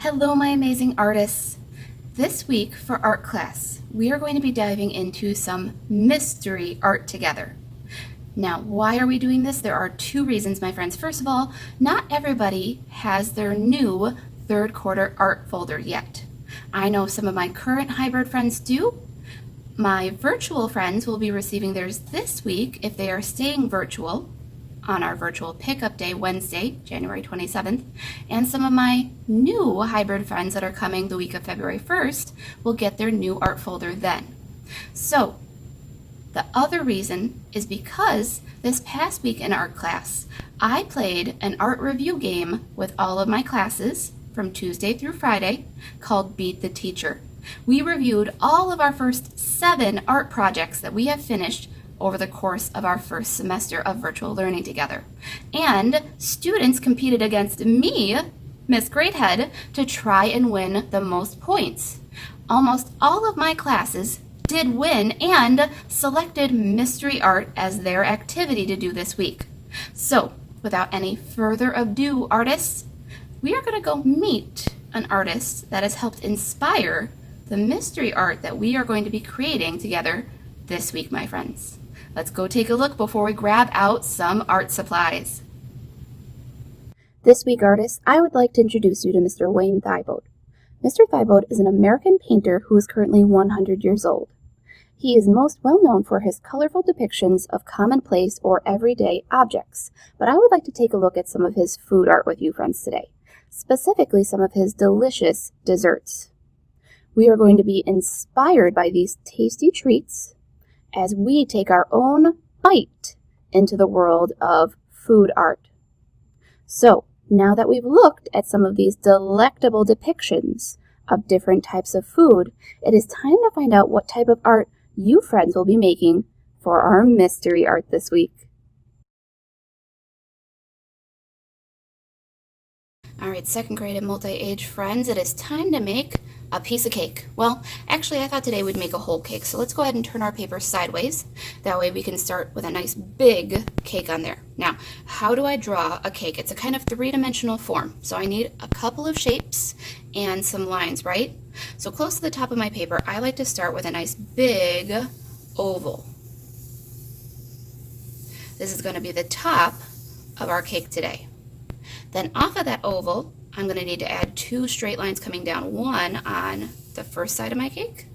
Hello, my amazing artists. This week for art class, we are going to be diving into some mystery art together. Now, why are we doing this? There are two reasons, my friends. First of all, not everybody has their new third quarter art folder yet. I know some of my current hybrid friends do. My virtual friends will be receiving theirs this week if they are staying virtual on our virtual pickup day, Wednesday, January 27th, and some of my new hybrid friends that are coming the week of February 1st will get their new art folder then. So, the other reason is because this past week in art class, I played an art review game with all of my classes from Tuesday through Friday called Beat the Teacher. We reviewed all of our first 7 art projects that we have finished over the course of our first semester of virtual learning together. And students competed against me, Miss Greathead, to try and win the most points. Almost all of my classes did win and selected mystery art as their activity to do this week. So, without any further ado, artists, we are going to go meet an artist that has helped inspire the mystery art that we are going to be creating together this week, my friends. Let's go take a look before we grab out some art supplies. This week, artists, I would like to introduce you to Mr. Wayne Thibode. Mr. Thibode is an American painter who is currently 100 years old. He is most well known for his colorful depictions of commonplace or everyday objects, but I would like to take a look at some of his food art with you friends today, specifically some of his delicious desserts. We are going to be inspired by these tasty treats as we take our own bite into the world of food art. So, now that we've looked at some of these delectable depictions of different types of food, it is time to find out what type of art you friends will be making for our mystery art this week. Alright, second grade and multi-age friends, it is time to make a piece of cake. Well, actually I thought today we'd make a whole cake, so let's go ahead and turn our paper sideways. That way we can start with a nice big cake on there. Now, how do I draw a cake? It's a kind of three-dimensional form, so I need a couple of shapes and some lines, right? So close to the top of my paper, I like to start with a nice big oval. This is going to be the top of our cake today. Then off of that oval, I'm going to need to add 2 straight lines coming down, one on the first side of my cake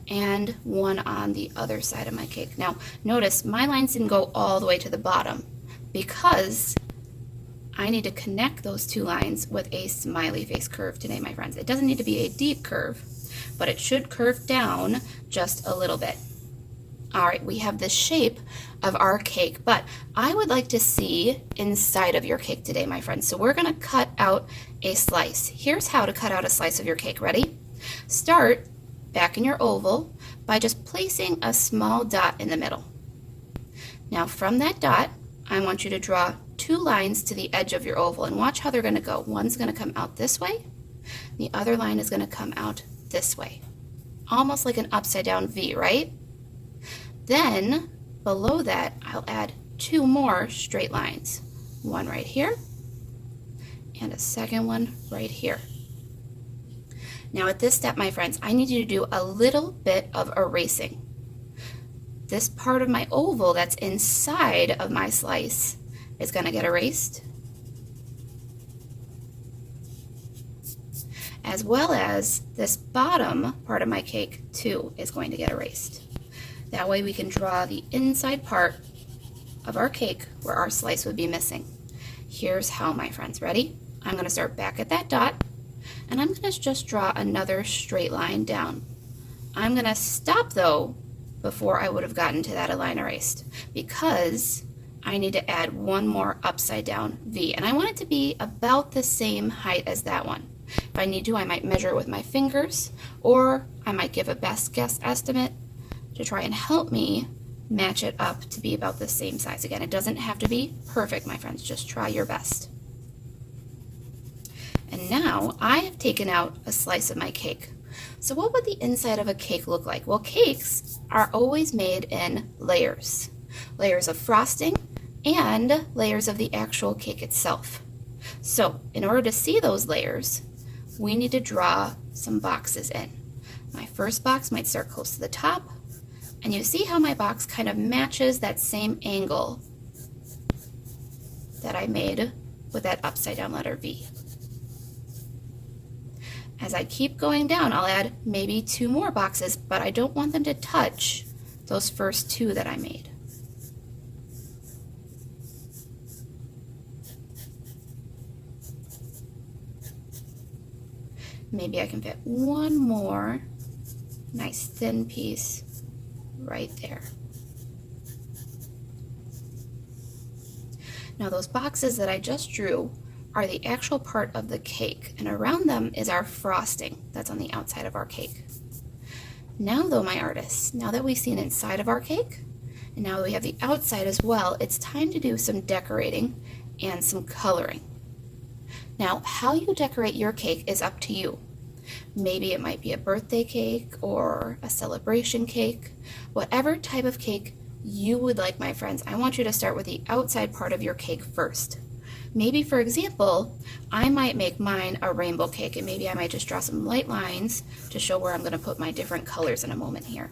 and one on the other side of my cake. Now, notice my lines didn't go all the way to the bottom because I need to connect those 2 lines with a smiley face curve today, my friends. It doesn't need to be a deep curve, but it should curve down just a little bit. All right, we have the shape of our cake, but I would like to see inside of your cake today, my friends. So we're going to cut out a slice. Here's how to cut out a slice of your cake. Ready? Start back in your oval by just placing a small dot in the middle. Now from that dot, I want you to draw 2 lines to the edge of your oval and watch how they're going to go. One's going to come out this way. The other line is going to come out this way. Almost like an upside down V, right? Then, below that, I'll add 2 more straight lines. One right here, and a second one right here. Now at this step, my friends, I need you to do a little bit of erasing. This part of my oval that's inside of my slice is going to get erased, as well as this bottom part of my cake too is going to get erased. That way we can draw the inside part of our cake where our slice would be missing. Here's how, my friends. Ready? I'm going to start back at that dot, and I'm going to just draw another straight line down. I'm going to stop, though, before I would have gotten to that line erased, because I need to add one more upside down V, and I want it to be about the same height as that one. If I need to, I might measure it with my fingers, or I might give a best guess estimate to try and help me match it up to be about the same size. Again, it doesn't have to be perfect, my friends. Just try your best. And now I have taken out a slice of my cake. So what would the inside of a cake look like? Well, cakes are always made in layers. Layers of frosting and layers of the actual cake itself. So in order to see those layers, we need to draw some boxes in. My first box might start close to the top, and you see how my box kind of matches that same angle that I made with that upside down letter V. As I keep going down, I'll add maybe 2 more boxes, but I don't want them to touch those first 2 that I made. Maybe I can fit 1 more nice thin piece right there. Now those boxes that I just drew are the actual part of the cake, and around them is our frosting that's on the outside of our cake. Now though, my artists, now that we've seen inside of our cake, and now that we have the outside as well, it's time to do some decorating and some coloring. Now, how you decorate your cake is up to you. Maybe it might be a birthday cake or a celebration cake. Whatever type of cake you would like, my friends, I want you to start with the outside part of your cake first. Maybe, for example, I might make mine a rainbow cake, and maybe I might just draw some light lines to show where I'm going to put my different colors in a moment here.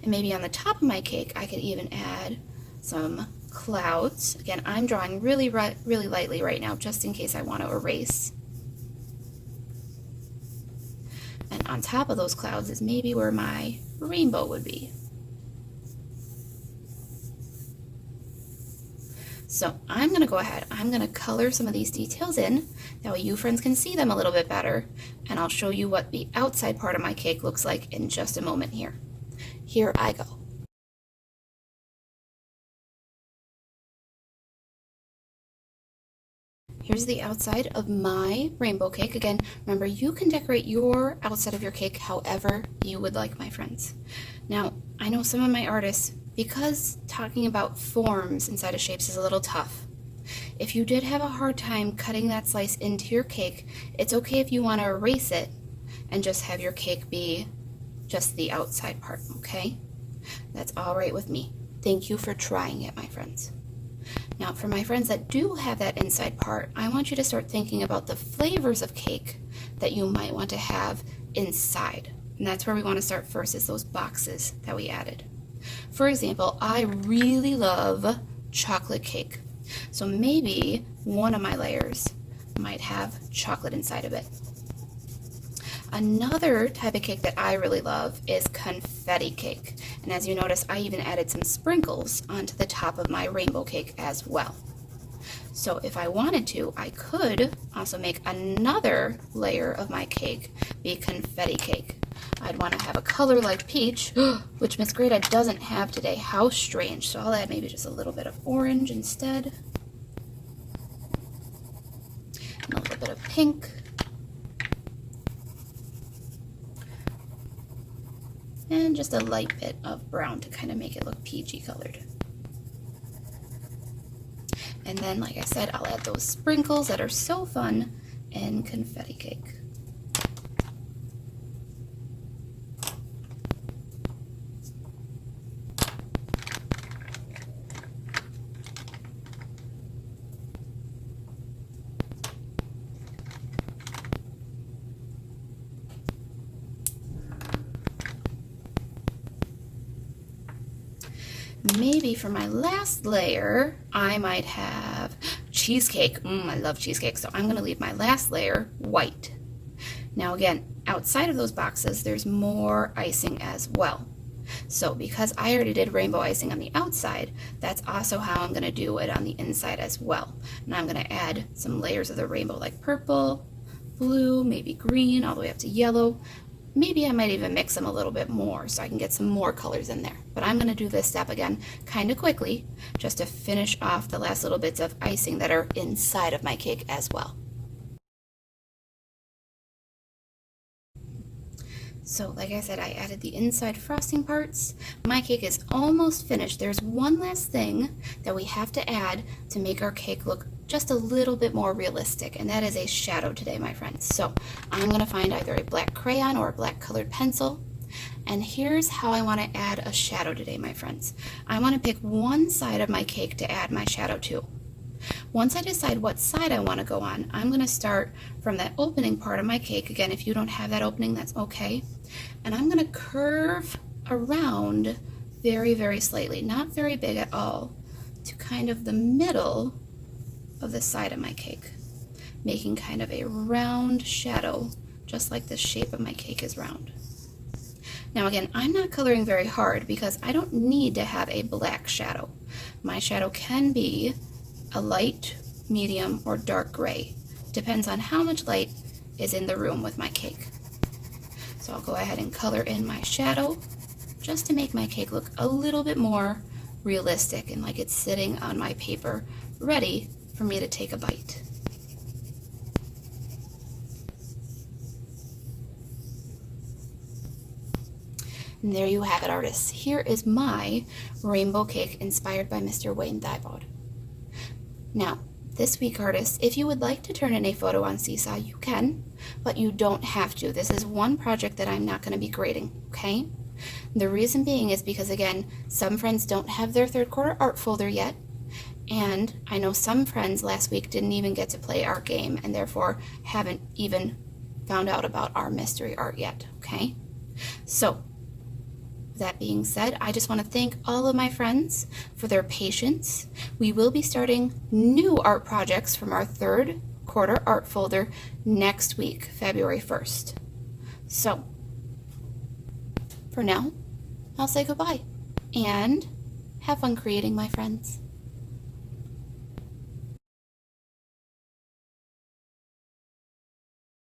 And maybe on the top of my cake, I could even add some clouds. Again, I'm drawing really lightly right now, just in case I want to erase. And on top of those clouds is maybe where my rainbow would be. So I'm going to go ahead, I'm going to color some of these details in, that way you friends can see them a little bit better, and I'll show you what the outside part of my cake looks like in just a moment here. Here I go. Here's the outside of my rainbow cake. Again, remember, you can decorate your outside of your cake however you would like, my friends. Now, I know some of my artists, because talking about forms inside of shapes is a little tough, if you did have a hard time cutting that slice into your cake, it's okay if you want to erase it and just have your cake be just the outside part, okay? That's all right with me. Thank you for trying it, my friends. Now, for my friends that do have that inside part, I want you to start thinking about the flavors of cake that you might want to have inside. And that's where we want to start first, is those boxes that we added. For example, I really love chocolate cake. So maybe one of my layers might have chocolate inside of it. Another type of cake that I really love is confetti cake. And as you notice, I even added some sprinkles onto the top of my rainbow cake as well. So if I wanted to, I could also make another layer of my cake be confetti cake. I'd want to have a color like peach, which Miss Greta doesn't have today. How strange. So I'll add maybe just a little bit of orange instead. And a little bit of pink. And just a light bit of brown to kind of make it look peachy colored. And then, like I said, I'll add those sprinkles that are so fun in confetti cake. Maybe for my last layer, I might have cheesecake. I love cheesecake, so I'm going to leave my last layer white. Now again, outside of those boxes, there's more icing as well. So because I already did rainbow icing on the outside, that's also how I'm going to do it on the inside as well. And I'm going to add some layers of the rainbow, like purple, blue, maybe green, all the way up to yellow. Maybe I might even mix them a little bit more so I can get some more colors in there. But I'm going to do this step again kind of quickly, just to finish off the last little bits of icing that are inside of my cake as well. So like I said, I added the inside frosting parts. My cake is almost finished. There's one last thing that we have to add to make our cake look just a little bit more realistic, and that is a shadow today, my friends. So I'm going to find either a black crayon or a black colored pencil, and here's how I want to add a shadow today, my friends. I want to pick one side of my cake to add my shadow to. Once I decide what side I want to go on, I'm going to start from that opening part of my cake. Again, if you don't have that opening, that's okay. And I'm going to curve around very, very slightly, not very big at all, to kind of the middle of the side of my cake, making kind of a round shadow, just like the shape of my cake is round. Now again, I'm not coloring very hard because I don't need to have a black shadow. My shadow can be a light, medium, or dark gray. Depends on how much light is in the room with my cake. So I'll go ahead and color in my shadow just to make my cake look a little bit more realistic and like it's sitting on my paper, ready for me to take a bite. And there you have it, artists. Here is my rainbow cake inspired by Mr. Wayne Thibode. Now, this week, artists, if you would like to turn in a photo on Seesaw, you can, but you don't have to. This is one project that I'm not going to be grading, okay? The reason being is because, again, some friends don't have their third quarter art folder yet, and I know some friends last week didn't even get to play our game and therefore haven't even found out about our mystery art yet, okay? So, that being said, I just want to thank all of my friends for their patience. We will be starting new art projects from our third quarter art folder next week, February 1st. So, for now, I'll say goodbye and have fun creating, my friends.